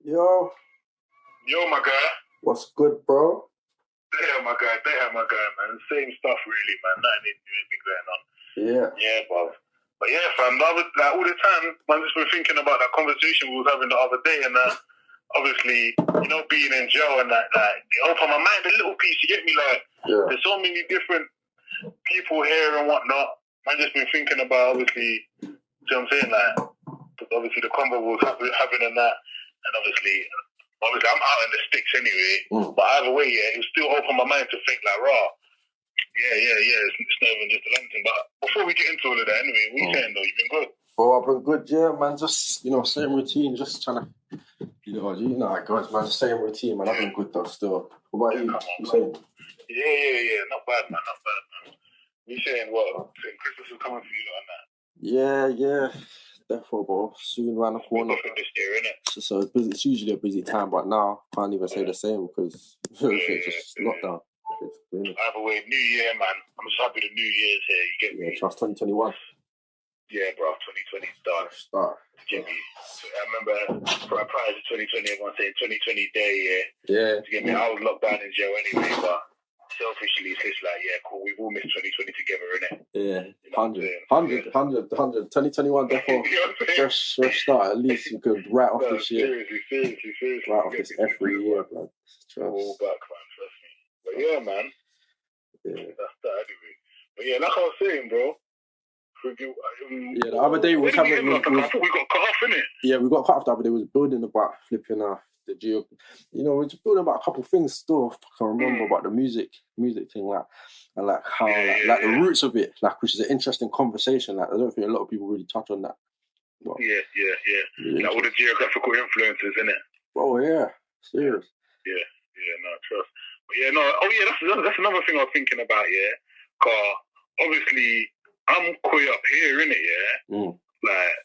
Yo. Yo, my guy. What's good, bro? Damn, my guy, man. Same stuff, really, man. Nothing been going on. Yeah, bro. But yeah, fam, like all the time, man, just been thinking about that conversation we was having the other day, and obviously, being in jail and that, it opened my mind a little piece. You get me, there's so many different people here and whatnot. Man, just been thinking about, obviously, you know what I'm saying, obviously the convo we was having and that, and obviously I'm out in the sticks anyway. But either way, it still opened my mind to think it's not even just a London. But before we get into all of that, anyway, what you saying though? You been good? Bro, I've been good, yeah, man. Just same routine, just trying to, how it goes, man. Same routine, man. I've been good though, still. What about you? Come on, you saying? Yeah. Not bad, man. You saying what? Saying Christmas is coming for you and that? Yeah. Therefore, bro, soon around the corner. This year, innit? So it's busy. It's usually a busy time, but now I can't even say the same because it's just lockdown. Either way, New Year, man. I'm just happy the New Year's here. You get me? Trust 2021. Yeah, bro. 2020 start. Get me? So I remember prior to 2020, everyone saying 2020 day. Yeah. You get me? I was locked down in jail anyway, but selfishly, it's just cool. We've all missed 2020 together, innit? Yeah. 100. 2021, therefore, fresh start. At least you could write off this year. Seriously. Write off this every year, man. All back, man. Trust me. But yeah, man. Yeah. That's that anyway. But yeah, like I was saying, bro. The other day we got cut off, innit? Yeah, we got cut off the other day. We was building about flipping the geo. We were just building about a couple of things still. I can remember about the music thing, and how the roots of it, which is an interesting conversation. I don't think a lot of people really touch on that. Well, yeah. Like all the geographical influences, innit? Oh yeah, serious. Yeah, no, trust. But yeah, no. Oh yeah, that's another thing I was thinking about. Yeah, cause obviously I'm queer up here, innit? Yeah, like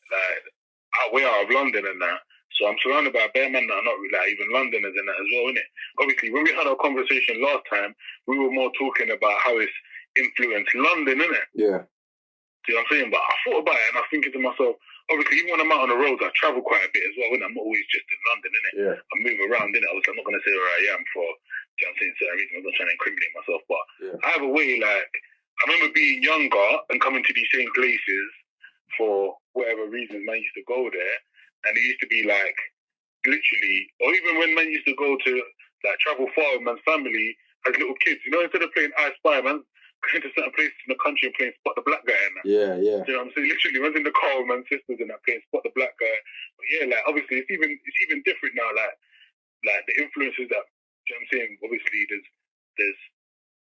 out way out of London and that. So I'm surrounded by bare men that are not really even Londoners and that as well, innit? Obviously, when we had our conversation last time, we were more talking about how it's influenced London, innit? Yeah. See what I'm saying? But I thought about it and I was thinking to myself, obviously, even when I'm out on the roads, I travel quite a bit as well, innit? I'm not always just in London, innit? Yeah. I move around, innit? Obviously, I'm not going to say where I am for, you know what I'm saying, certain reasons. I'm not trying to incriminate myself, but either way, I remember being younger and coming to these same places for whatever reasons, man used to go there. And it used to be literally, or even when man used to go to travel far with man's family as little kids, instead of playing I Spy, man, going to certain places in the country and playing Spot the Black Guy and that. Yeah. You know what I'm saying? Literally, man's in the car with man's sisters and that playing Spot the Black Guy. But yeah, obviously it's even different now, the influences that, you know what I'm saying? Obviously there's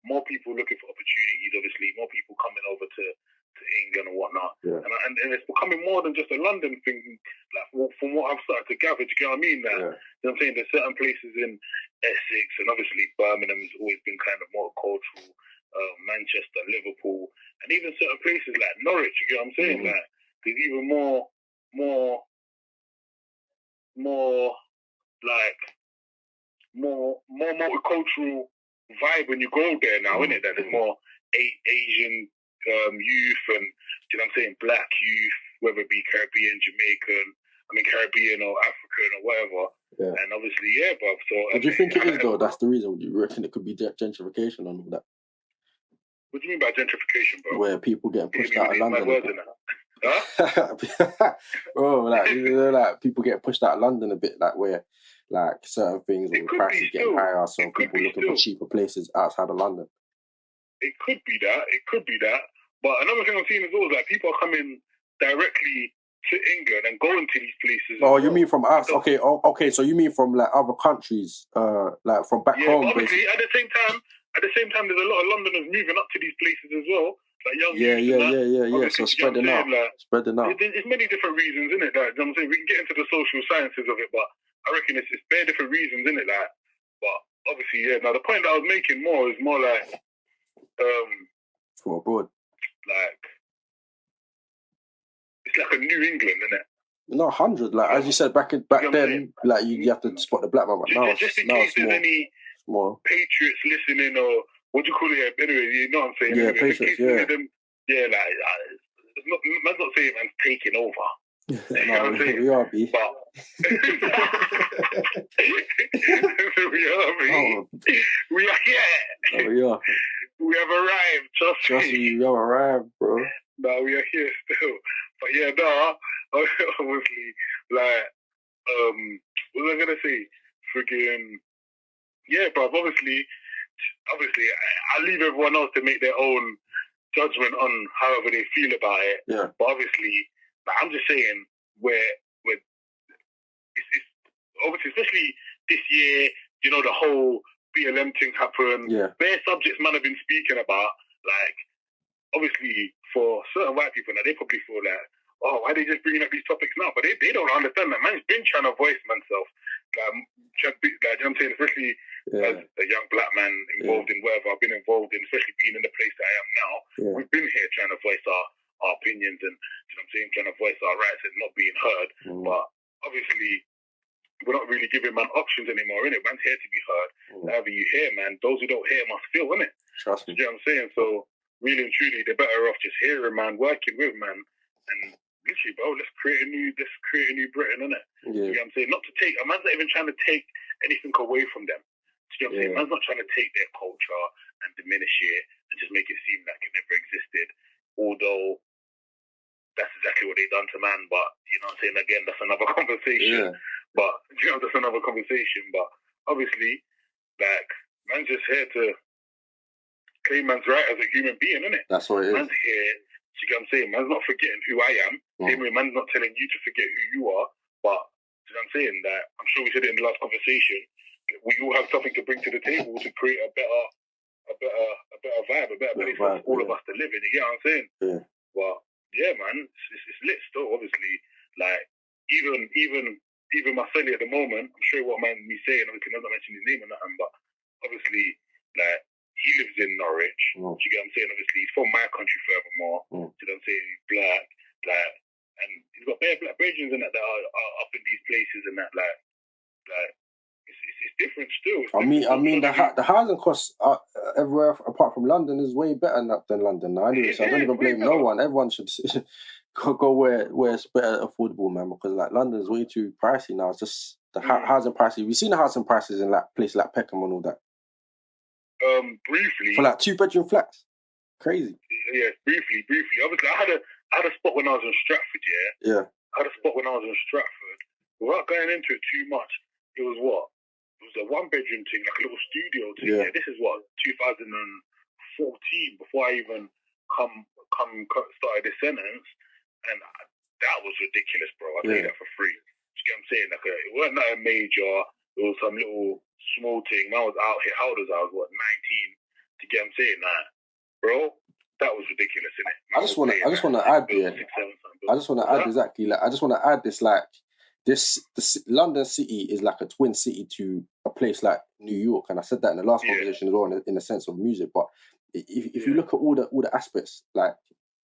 more people looking for opportunities, obviously, more people coming over to England and whatnot. Yeah. And it's becoming more than just a London thing, from what I've started to gather, do you get what I mean? You know what I'm saying? There's certain places in Essex, and obviously Birmingham's always been kind of more cultural, Manchester, Liverpool, and even certain places like Norwich, you get what I'm saying? There's even more multicultural vibe when you go there now, innit? That there's more Asian youth and, you know what I'm saying, black youth, whether it be Caribbean or African or whatever. Yeah. And obviously, bruv. So do you think it is though? That's the reason. Do you reckon it could be gentrification and all that? What do you mean by gentrification, bro? Where people getting pushed out of London. Huh? Bro, people get pushed out of London a bit, where certain things and prices getting higher, so people looking for cheaper places outside of London. It could be that. But another thing I'm seeing is also people are coming directly to England and going to these places. Oh, you mean from us? Okay. So you mean from other countries, from back home? Obviously, at the same time, there's a lot of Londoners moving up to these places as well. Young Yeah. So spreading out. There's many different reasons, isn't it? You know what I'm saying? We can get into the social sciences of it, but I reckon it's bare different reasons, isn't it? But obviously, Now the point that I was making is more from abroad. It's like a New England, isn't it? No, 100. As you said back then, you have to spot the black man. But now, just in case there's any patriots listening, or what do you call it? Anyway, you know what I'm saying? Yeah, patriots. Yeah. Man's not saying man's taking over. No, we are, B. But We are, mate. We are here. Oh, yeah. We have arrived. Trust me, we have arrived, bro. No, we are here still. But yeah, no, obviously, like, what was I gonna say? Freaking, yeah, bro. Obviously, I leave everyone else to make their own judgment on however they feel about it. Yeah. But obviously, like, I'm just saying, where it's obviously, especially this year, you know, the whole BLM thing happened. Yeah. Bare subjects man have been speaking about, like, obviously for certain white people, now they probably feel like, oh, why are they just bringing up these topics now? But they don't understand that man's been trying to voice himself. Like, you know what I'm saying? Especially as a young black man involved in whatever I've been involved in, especially being in the place that I am now. Yeah. We've been here trying to voice our opinions and, you know what I'm saying, trying to voice our rights and not being heard. But obviously, we're not really giving man options anymore, innit? Man's here to be heard. However you hear, man, those who don't hear must feel, innit? Trust me. You know what I'm saying? So, really and truly, they're better off just hearing, man, working with, man, and literally, bro, let's create a new Britain, innit? Yeah. You know what I'm saying? Not to take, a man's not even trying to take anything away from them. You know what I'm saying? Man's not trying to take their culture and diminish it and just make it seem like it never existed. Although that's exactly what they done to man, but you know what I'm saying? Again, that's another conversation. Yeah. But you know, that's another conversation. But obviously, like, man's just here to claim man's right as a human being, innit? That's what it is. Man's here, you know what I'm saying? Man's not forgetting who I am. Same way, man's not telling you to forget who you are. But you know what I'm saying? That I'm sure we said it in the last conversation. We all have something to bring to the table to create a better vibe, a better place for all of us to live in. You get what I'm saying? Yeah. But yeah, man, it's lit still. Obviously, like even my celly at the moment, I'm sure what man me saying. Obviously, I'm not mentioning his name or nothing, but obviously, like, he lives in Norwich. Do you get what I'm saying? Obviously, he's from my country furthermore. Do you know what I'm saying? He's black, like, and he's got bare black brethren and that are up in these places and that, like it's different still. I mean, the housing costs everywhere apart from London is way better than London now. Anyway, so I don't even blame no one. Everyone should go where it's better affordable, man. Because like London's way too pricey now. It's just the housing prices. We've seen the housing prices in like places like Peckham and all that. Briefly for like 2-bedroom flats. Crazy. Yeah, briefly. Obviously, I had a spot when I was in Stratford. Yeah. I had a spot when I was in Stratford. Without going into it too much, it was what? It was a 1-bedroom thing, like a little studio thing. Yeah. This is what 2014, before I even started this sentence, and that was ridiculous, bro. I paid that for free. You get what I'm saying? Like it wasn't that a major. It was some little small thing. I was out here. How old was I? I was 19. To get what I'm saying, that, bro. That was ridiculous, innit? I just want to add there. I just want to add exactly. Like, I just want to add this. Like, this London City is like a twin city to a place like New York, and I said that in the last conversation as well, in the sense of music. But if you look at all the aspects, like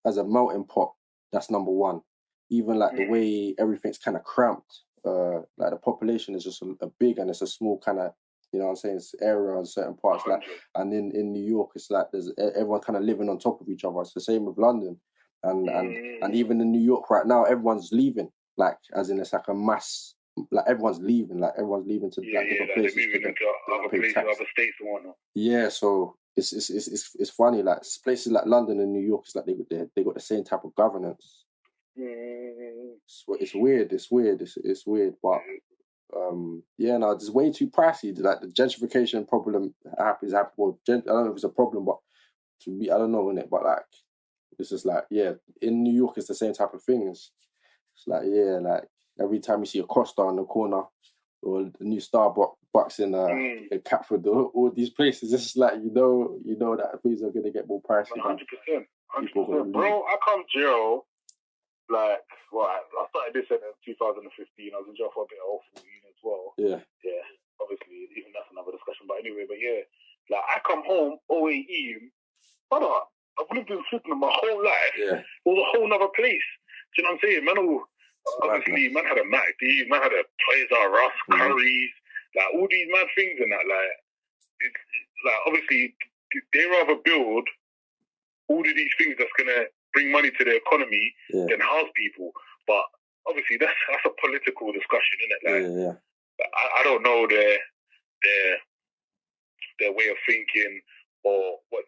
as a melting pot, that's number one. Even like the way everything's kind of cramped, like the population is just a big and it's a small kind of, you know what I'm saying, it's area in certain parts. Like, and in New York, it's like there's everyone kind of living on top of each other. It's the same with London, and even in New York right now, everyone's leaving. Like, as in, it's like a mass. Like everyone's leaving. Like everyone's leaving to like different places. They're moving into other places, other states and whatnot. Yeah, so it's funny. Like places like London and New York, it's like they got the same type of governance. It's weird. It's weird, but. No, it's way too pricey. Like the gentrification problem happens. Well, I don't know if it's a problem, but to me, I don't know in it. But like, it's just like, in New York, it's the same type of thing. It's like, like every time you see a Costa on the corner or a new Starbucks in Catford, all these places, it's just like you know that things are gonna get more pricey. 100%. Bro, I come jail. Like, well, I started this in 2015. I was in jail for a bit of 14 as well. Yeah. Obviously, even that's another discussion. But anyway, like I come home, OAE, brother, I've lived in Sydney my whole life. Yeah. It was a whole nother place. Do you know what I'm saying? Man had a MacD, man had a Toys R Us, Curry's, like all these mad things and that. Like, like obviously, they rather build all of these things that's gonna bring money to the economy than house people. But obviously that's a political discussion, isn't it? Like, I don't know their way of thinking or what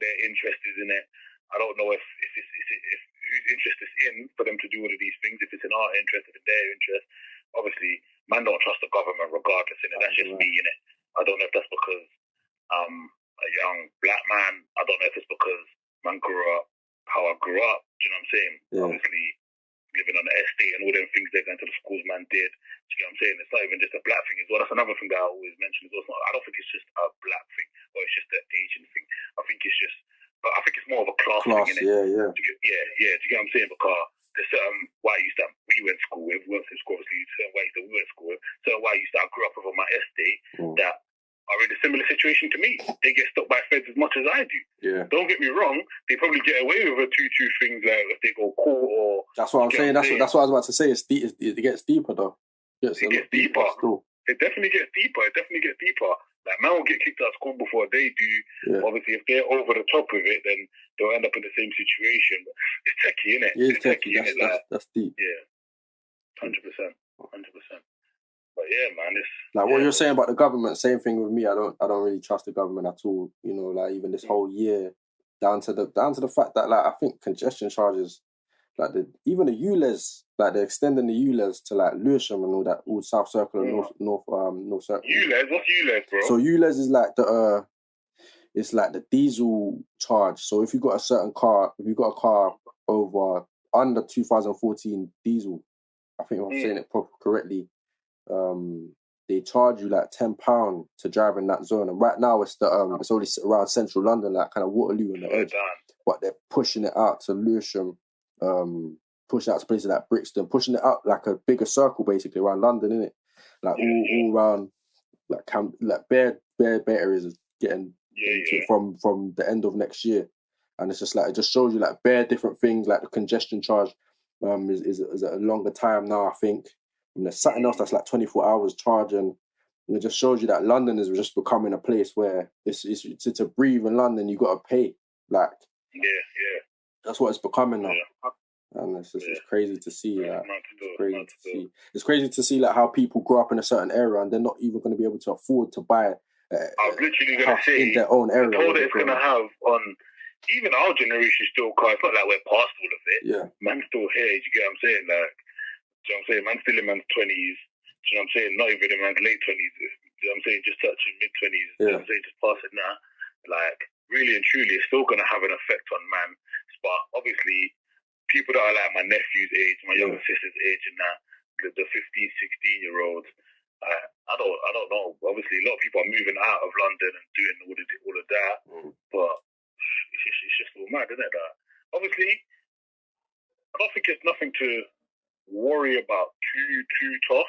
their interest is in it. I don't know if whose interest is in for them to do all of these things. If it's in our interest, if it's their interest. Obviously, man don't trust the government regardless. In it, that's just me in it. I don't know if that's because I'm a young black man. I don't know if it's because man grew up how I grew up. Do you know what I'm saying? Yeah. Obviously, living on the estate and all them things they're going to the schools man did. Do you know what I'm saying? It's not even just a black thing as well. That's another thing that I always mention as well. I don't think it's just a black thing or it's just an Asian thing. I think it's more of a class thing, innit? Yeah. Do you get what I'm saying? Because there's certain white youth that we went to school with, we went to school, obviously, certain white youth that we went to school with, certain white youth that I grew up with on my estate that are in a similar situation to me. They get stopped by feds as much as I do. Yeah. Don't get me wrong, they probably get away with a 2-2 things like if they go court or... That's what I'm saying. That's what I was about to say. It gets deeper, though. It gets deeper. Still. It definitely gets deeper. Like, man will get kicked out of school before they do. Yeah. Obviously, if they're over the top with it, then they'll end up in the same situation. But it's techie, innit? Yeah, it's techie. That's deep. Yeah. 100%. But yeah, man, it's... Like what you're saying about the government, same thing with me. I don't really trust the government at all. You know, like even this whole year, down to the fact that, like, I think congestion charges, like even the ULEZ, like they're extending the ULEZ to like Lewisham and all that, all South Circle and North Circle. ULEZ? What's ULEZ, bro? So ULEZ is like it's like the diesel charge. So if you got a car over under 2014 diesel, I think I'm saying it correctly. They charge you like £10 to drive in that zone, and right now it's only around central London, like kind of Waterloo and the edge. But they're pushing it out to Lewisham, pushing it out to places like Brixton, pushing it out like a bigger circle basically around London, innit? Like all around like bare areas is getting from the end of next year, and it's just like it just shows you like bare different things. Like the congestion charge is a longer time now, I think. And there's something else that's like 24 hours charging. And it just shows you that London is just becoming a place where it's to breathe in London, you got to pay. Like, that's what it's becoming now. Yeah. And it's crazy to see. Like, it's crazy to see like how people grow up in a certain area and they're not even going to be able to afford to buy I'm literally going to say, in their own area. The toll that it's going to have on even our generation still car. It's not like we're past all of it. Yeah. Man's still here, you get what I'm saying? Like, do you know what I'm saying? Man's still in man's 20s. Do you know what I'm saying? Not even in man's late 20s. Do you know what I'm saying? Just touching mid-20s. Yeah. You know what I'm saying? Just passing that. Like, really and truly, it's still going to have an effect on man. But obviously, people that are like my nephew's age, my younger sister's age, and that, the 15, 16-year-olds, I don't know. Obviously, a lot of people are moving out of London and doing all of that. But it's just all mad, isn't it? That obviously, I don't think it's nothing to worry about too tough.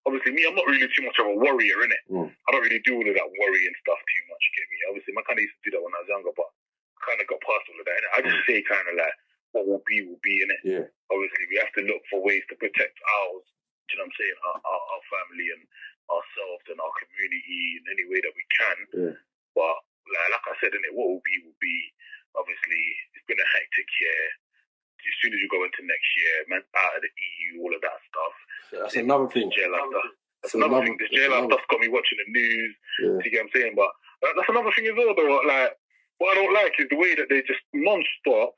Obviously, me, I'm not really too much of a worrier, innit? I don't really do all of that worrying stuff too much, get me? Obviously, I kind of used to do that when I was younger, but I kind of got past all of that, innit? I just say kind of like, what will be, innit? Yeah. Obviously, we have to look for ways to protect ours, do you know what I'm saying? Our family and ourselves and our community in any way that we can. Yeah. But, like I said, innit, what will be, will be. Obviously, it's been a hectic year. As soon as you go into next year, man, out of the EU, all of that stuff. Yeah, that's another thing. That's another thing. This jail stuff got me watching the news. Yeah. You get what I'm saying? But that's another thing as well, though. Like, what I don't like is the way that they just non-stop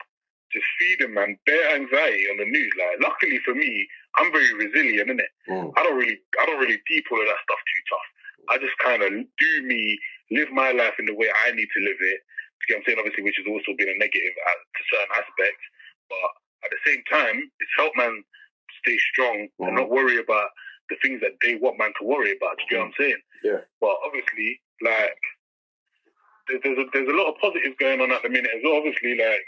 just feeding man bare anxiety on the news. Like, luckily for me, I'm very resilient, innit? I don't really deep all of that stuff too tough. I just kind of do me, live my life in the way I need to live it. You get what I'm saying? Obviously, which has also been a negative to certain aspects. But at the same time, it's helped man stay strong and not worry about the things that they want man to worry about. Do you get what I'm saying? Yeah. But obviously, like, there's a lot of positives going on at the minute as well. Obviously, like,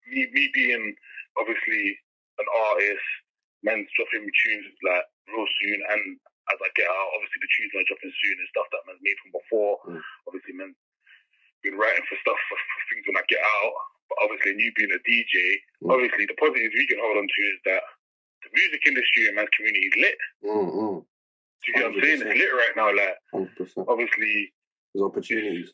me being obviously an artist, man's dropping tunes like real soon, and as I get out, obviously the tunes are dropping soon and stuff that man's made from before. Obviously, man, been writing for stuff for things when I get out. But obviously, you being a DJ, obviously the positives we can hold on to is that the music industry and man's community is lit. Do you get what I'm saying? It's lit right now. Like, 100%. Obviously, there's opportunities.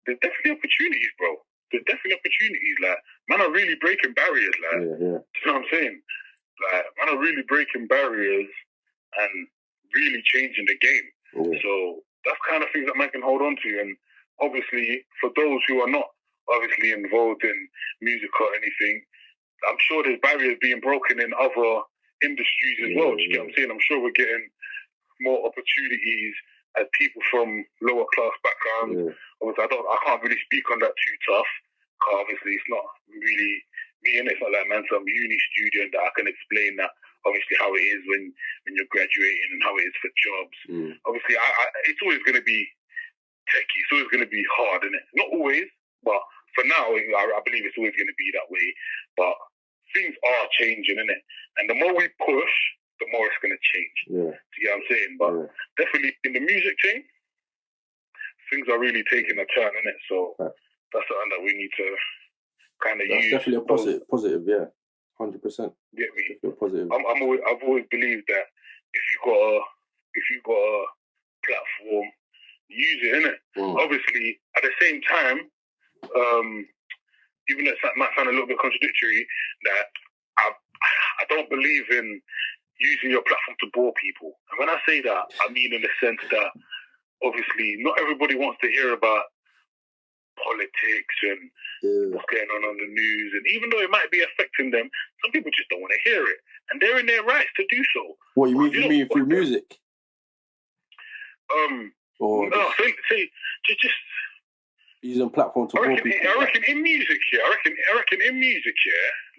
There's definitely opportunities, bro. There's definitely opportunities. Like, man are really breaking barriers. Like, you know what I'm saying? Like, man are really breaking barriers and really changing the game. Yeah. So that's kind of things that man can hold on to. And obviously, for those who are not obviously involved in music or anything, I'm sure there's barriers being broken in other industries as well. Do you get what I'm saying? I'm sure we're getting more opportunities as people from lower class backgrounds. Yeah. Obviously, I can't really speak on that too tough. Because obviously, it's not really me, and it's not like man, some uni student that I can explain that. Obviously, how it is when you're graduating and how it is for jobs. Obviously, it's always going to be techie. It's always going to be hard, isn't it? Not always, but for now, I believe it's always going to be that way. But things are changing, isn't it? And the more we push, the more it's going to change. Yeah. Do you know what I'm saying? But definitely in the music thing, things are really taking a turn, isn't it? So that's something that we need to kind of use. That's definitely a positive, yeah. 100%. Get me? Positive. I've always believed that if you got a platform, use it, innit? Obviously, at the same time, even though it might sound a little bit contradictory, that I don't believe in using your platform to bore people. And when I say that, I mean in the sense that obviously not everybody wants to hear about politics and what's going on the news, and even though it might be affecting them, some people just don't want to hear it, and they're in their rights to do so. What you mean through music? No, say just using platform to bore people. I reckon in music here,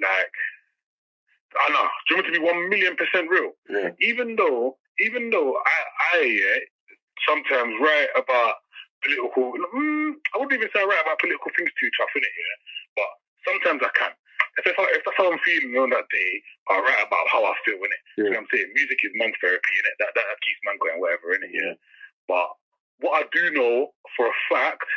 like I know, do you want me to be 1,000,000% real? Yeah. Even though I sometimes write about political. I wouldn't even say I write about political things too tough, innit? Yeah, but sometimes I can. If that's how I'm feeling on that day, I write about how I feel, innit? You know what I'm saying? Music is man's therapy, innit? That keeps man going, whatever, innit? Yeah. But what I do know for a fact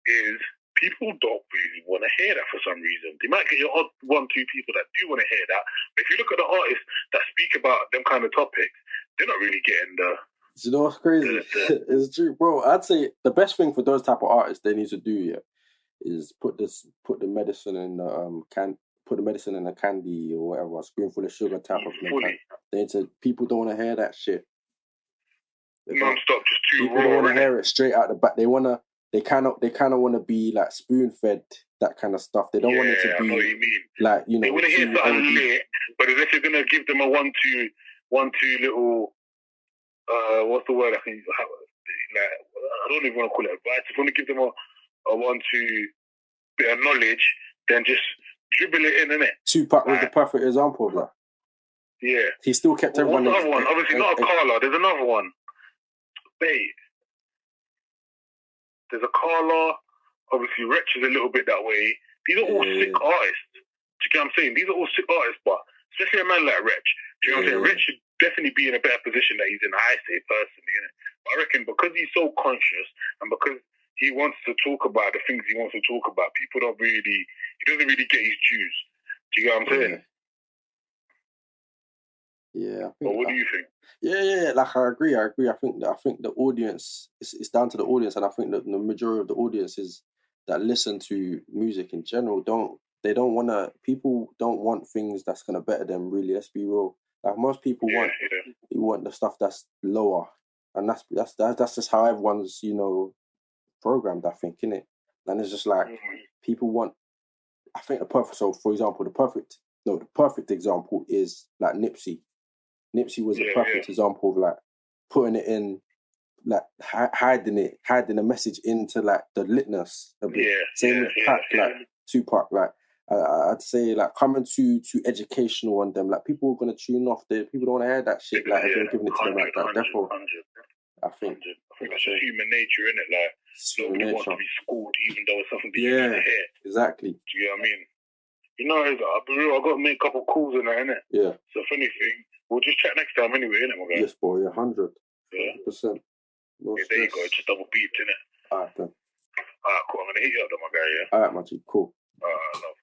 is people don't really want to hear that for some reason. They might get your odd 1-2 people that do want to hear that, but if you look at the artists that speak about them kind of topics, they're not really getting the. You know what's crazy? It's true, bro. I'd say the best thing for those type of artists they need to do, is put the medicine in the put the medicine in a candy or whatever, a spoonful of sugar type of thing. They need to. People don't want to hear that shit. Non-stop, just too people raw. Don't want to hear it straight out the back. They kind of want to be like spoon fed, that kind of stuff. They don't want it to be. I know what you mean. Like, you know, they want to hear something lit, but as if you're gonna give them a 1-2 little. What's the word? I think I don't even want to call it advice. If you want to give them a 1-2 bit of knowledge, then just dribble it in, innit? Tupac was the perfect example of that. Yeah, he still kept everyone. Another one, obviously not a Carla. There's another one. Babe, there's a Carla. Obviously, Wretch is a little bit that way. These are all sick artists. Do you get what I'm saying? These are all sick artists, but especially a man like Wretch. Do you know what I'm saying? Wretch should definitely be in a better position that he's in, I say personally. Innit? But I reckon because he's so conscious and because he wants to talk about the things he wants to talk about, he doesn't really get his dues. Do you get what I'm saying? Yeah. But what do you think? Yeah. Like I agree. I think the audience, it's down to the audience, and I think that the majority of the audiences that listen to music in general people don't want things that's gonna better them. Really, let's be real. Like most people want the stuff that's lower, and that's just how everyone's programmed. I think, innit? And it's just like people want. I think for example, the perfect example is like Nipsey. Nipsey was a perfect example of like putting it in, like hiding a message into like the litness a bit. Same with Pac, like Tupac, like I'd say like coming too educational on them. Like people are gonna tune off. People don't want to hear that shit. Like if you're giving it to them like that. Therefore, I think that's just human nature, isn't it? Like nobody wants to be schooled, even though it's something that you want to hear. Exactly. Do you know what I mean? You know, I'll be real. I got to make a couple calls in that, innit? Yeah. So if anything, we'll just chat next time anyway, innit, my guy? Yes, boy. 100%. No there you go. Just double beeped, innit? Alright, then. Alright, cool. I'm gonna hit you up, though, my guy. Yeah. Alright, my G. Cool. Love.